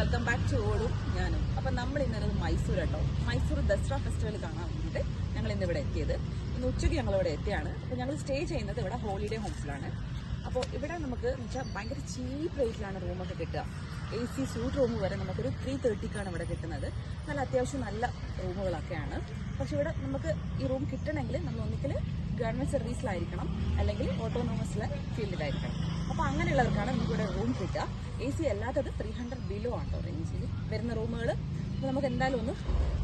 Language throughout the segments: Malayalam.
വെൽക്കം ബാക്ക് ടു ഓടും ഞാനും. അപ്പം നമ്മൾ ഇന്നലെ മൈസൂർ കേട്ടോ, മൈസൂർ ദസറ ഫെസ്റ്റിവൽ കാണാൻ വേണ്ടിയിട്ട് ഞങ്ങൾ ഇന്ന് ഇവിടെ എത്തിയത്. ഇന്ന് ഉച്ചയ്ക്ക് ഞങ്ങൾ ഇവിടെ എത്തിയാണ്. അപ്പോൾ ഞങ്ങൾ സ്റ്റേ ചെയ്യുന്നത് ഇവിടെ ഹോളിഡേ ഹോംസിലാണ്. അപ്പോൾ ഇവിടെ നമുക്ക് എന്ന് വെച്ചാൽ ഭയങ്കര ചീപ്പ് റേറ്റിലാണ് റൂമൊക്കെ കിട്ടുക. AC സ്യൂട്ട് റൂം വരെ നമുക്കൊരു 330ക്കാണ് ഇവിടെ കിട്ടുന്നത്. നല്ല അത്യാവശ്യം നല്ല റൂമുകളൊക്കെയാണ്. പക്ഷെ ഇവിടെ നമുക്ക് ഈ റൂം കിട്ടണമെങ്കിൽ നമ്മൾ ഒന്നിക്കൽ ഗവൺമെൻറ് സർവീസിലായിരിക്കണം, അല്ലെങ്കിൽ ഓട്ടോണോമസിലെ ഫീൽഡിലായിരിക്കണം. അപ്പോൾ അങ്ങനെയുള്ളവർക്കാണ് നമുക്കിവിടെ റൂം കിട്ടുക. AC അല്ലാത്തത് 300 ബിലോ ആണ് റേഞ്ചിൽ വരുന്ന റൂമുകൾ. അപ്പോൾ നമുക്ക് എന്തായാലും ഒന്ന്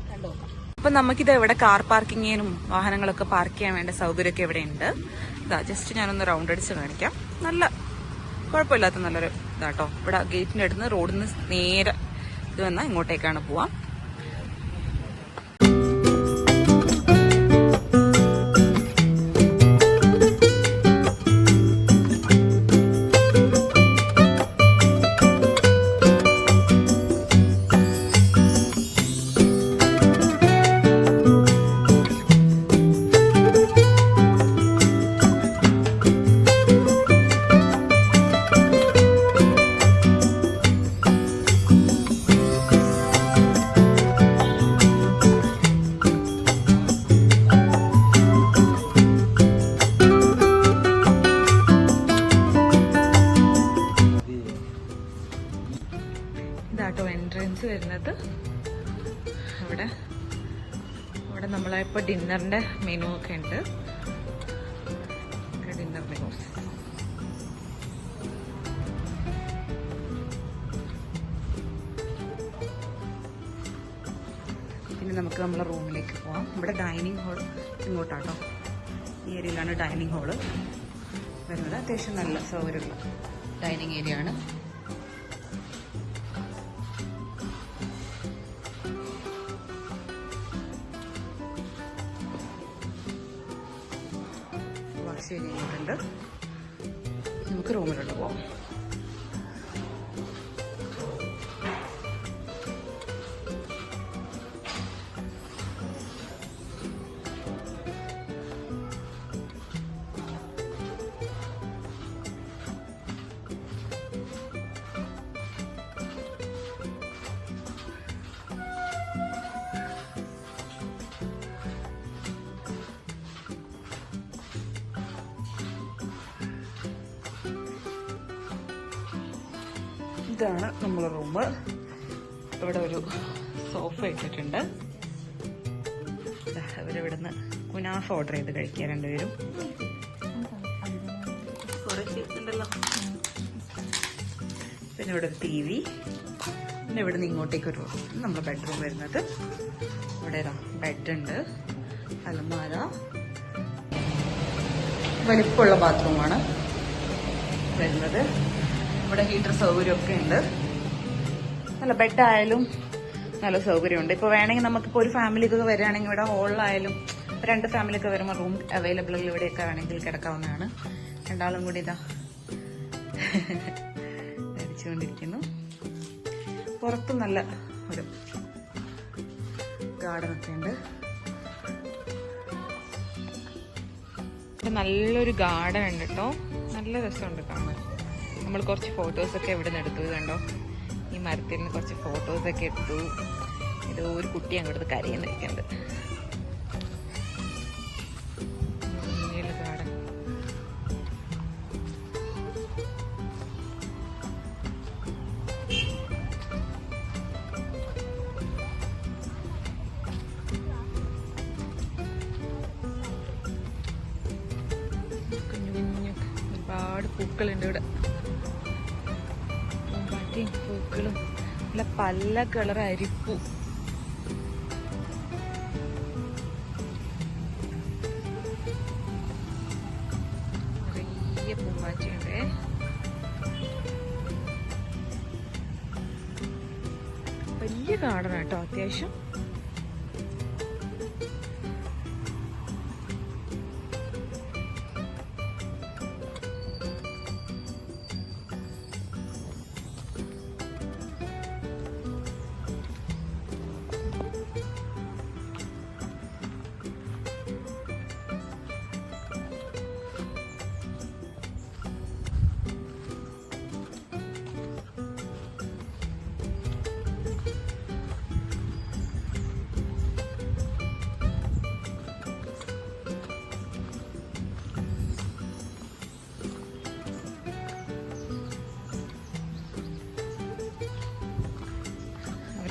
കണ്ടു നോക്കാം. അപ്പം നമുക്കിത് ഇവിടെ കാർ പാർക്കിങ്ങിനും വാഹനങ്ങളൊക്കെ പാർക്ക് ചെയ്യാൻ വേണ്ട സൗകര്യമൊക്കെ ഇവിടെ ഉണ്ട്. ഇതാ ജസ്റ്റ് ഞാനൊന്ന് റൗണ്ട് അടിച്ച് കാണിക്കാം. നല്ല കുഴപ്പമില്ലാത്ത നല്ലൊരു ഇതാട്ടോ. ഇവിടെ ഗേറ്റിൻ്റെ അടുത്ത് നിന്ന് റോഡിൽ നിന്ന് നേരെ ഇത് വന്നാൽ ഇങ്ങോട്ടേക്കാണ് പോവാം. ഇതാട്ടോ എൻട്രൻസ് വരുന്നത്. ഇവിടെ ഇവിടെ നമ്മളിപ്പോൾ ഡിന്നറിൻ്റെ മെനു ഒക്കെ ഉണ്ട്. Dinner menus. പിന്നെ നമുക്ക് നമ്മളെ റൂമിലേക്ക് പോവാം. ഇവിടെ ഡൈനിങ് ഹോൾ ഇങ്ങോട്ടാട്ടോ, ഈ ഏരിയയിലാണ് ഡൈനിങ് ഹോള് വരുന്നത്. അത്യാവശ്യം നല്ല സൗകര്യമുള്ള ഡൈനിങ് ഏരിയ ആണ്. ശരിയുണ്ട്. നമുക്ക് റൂമിലോട്ട് പോവാം. ഇതാണ് നമ്മളെ റൂം. ഇവിടെ ഒരു സോഫ ഇട്ടിട്ടുണ്ട്. അവരിവിടുന്ന് കുനാഫ ഓർഡർ ചെയ്ത് കഴിക്കുക രണ്ടുപേരും. ഉണ്ടല്ലോ. പിന്നെ ഇവിടെ ഒരു TV. പിന്നെ ഇവിടെ നിന്ന് ഇങ്ങോട്ടേക്ക് ഒരു നമ്മളെ ബെഡ്റൂം വരുന്നത്. ഇവിടെ ബെഡുണ്ട്, അലമാര, വലിപ്പമുള്ള ബാത്റൂമാണ് വരുന്നത്. ഇവിടെ ഹീറ്റർ സൗകര്യമൊക്കെ ഉണ്ട്. നല്ല ബെഡായാലും നല്ല സൗകര്യമുണ്ട്. ഇപ്പോൾ വേണമെങ്കിൽ നമുക്കിപ്പോൾ ഒരു ഫാമിലിക്കൊക്കെ വരികയാണെങ്കിൽ ഇവിടെ ഹോളിലായാലും 2 ഫാമിലിയൊക്കെ വരുമ്പോൾ റൂം അവൈലബിൾ ഇവിടെയൊക്കെ വേണമെങ്കിൽ കിടക്കാവുന്നതാണ്. രണ്ടാളും കൂടി ഇതാ ധരിച്ചുകൊണ്ടിരിക്കുന്നു. പുറത്തും നല്ല ഒരു ഗാർഡനൊക്കെ ഉണ്ട്. നല്ലൊരു ഗാർഡൻ ഉണ്ട് കേട്ടോ. നല്ല രസമുണ്ട് കാണാൻ. നമ്മൾ കുറച്ച് ഫോട്ടോസൊക്കെ ഇവിടെ നിന്ന് എടുത്തു. കണ്ടോ, ഈ മരത്തിൽ നിന്ന് കുറച്ച് ഫോട്ടോസൊക്കെ എടുത്തു. ഇത് ഒരു കുട്ടി അങ്ങോട്ട് കരയുന്നിരിക്കുന്നുണ്ട്. ഗാർഡൻ. കുഞ്ഞു കുഞ്ഞു ഒരുപാട് പൂക്കളുണ്ട് ഇവിടെ. പൂക്കളും നല്ല പല കളർ അരിപ്പൂ. നിറയെ പൂമ്പാറ്റയുണ്ട്. വലിയ ഗാർഡനാട്ടോ അത്യാവശ്യം.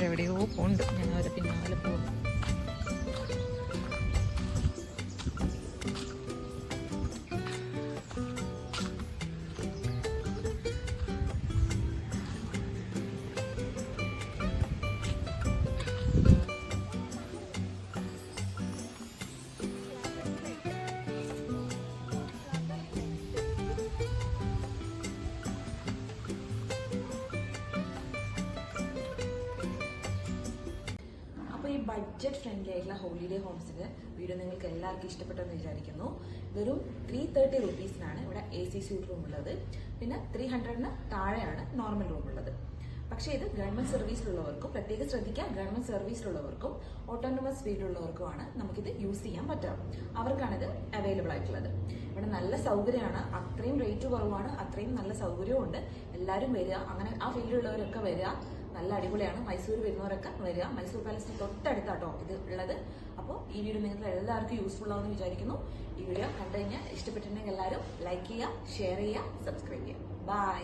അവരെവിടെയോ പോകുന്നുണ്ട്, ഞങ്ങൾ അവരെ പിന്നാലെ പോകും. അപ്പോൾ ഈ ബഡ്ജറ്റ് ഫ്രണ്ട്ലി ആയിട്ടുള്ള ഹോളിഡേ ഹോംസിന്റെ വീഡിയോ നിങ്ങൾക്ക് എല്ലാവർക്കും ഇഷ്ടപ്പെട്ടെന്ന് വിചാരിക്കുന്നു. ഇതൊരു 330 റുപ്പീസിനാണ് ഇവിടെ AC സ്യൂട്ട് റൂം ഉള്ളത്. പിന്നെ 300-ന് താഴെയാണ് നോർമൽ റൂം ഉള്ളത്. പക്ഷേ ഇത് ഗവൺമെന്റ് സർവീസിലുള്ളവർക്കും, പ്രത്യേകം ശ്രദ്ധിക്കുക, ഗവൺമെന്റ് സർവീസിലുള്ളവർക്കും ഓട്ടോണമസ് ഫീൽഡിലുള്ളവർക്കുമാണ് നമുക്കിത് യൂസ് ചെയ്യാൻ പറ്റുക. അവർക്കാണ് ഇത് അവൈലബിൾ ആയിട്ടുള്ളത്. ഇവിടെ നല്ല സൗകര്യമാണ്, അത്രയും റേറ്റ് കുറവാണ്, അത്രയും നല്ല സൗകര്യവും ഉണ്ട്. എല്ലാവരും വരിക, അങ്ങനെ ആ ഫീൽഡിലുള്ളവരൊക്കെ വരിക. നല്ല അടിപൊളിയാണ്. മൈസൂർ വരുന്നവരൊക്കെ വരിക. മൈസൂർ പാലസിന് തൊട്ടടുത്താട്ടോ ഇത് ഉള്ളത്. അപ്പോൾ ഈ വീഡിയോ നിങ്ങൾക്ക് എല്ലാവർക്കും യൂസ്ഫുൾ ആവുമെന്ന് വിചാരിക്കുന്നു. ഈ വീഡിയോ കണ്ടു കഴിഞ്ഞാൽ ഇഷ്ടപ്പെട്ടിട്ടുണ്ടെങ്കിൽ എല്ലാവരും ലൈക്ക് ചെയ്യുക, ഷെയർ ചെയ്യുക, സബ്സ്ക്രൈബ് ചെയ്യുക. ബൈ.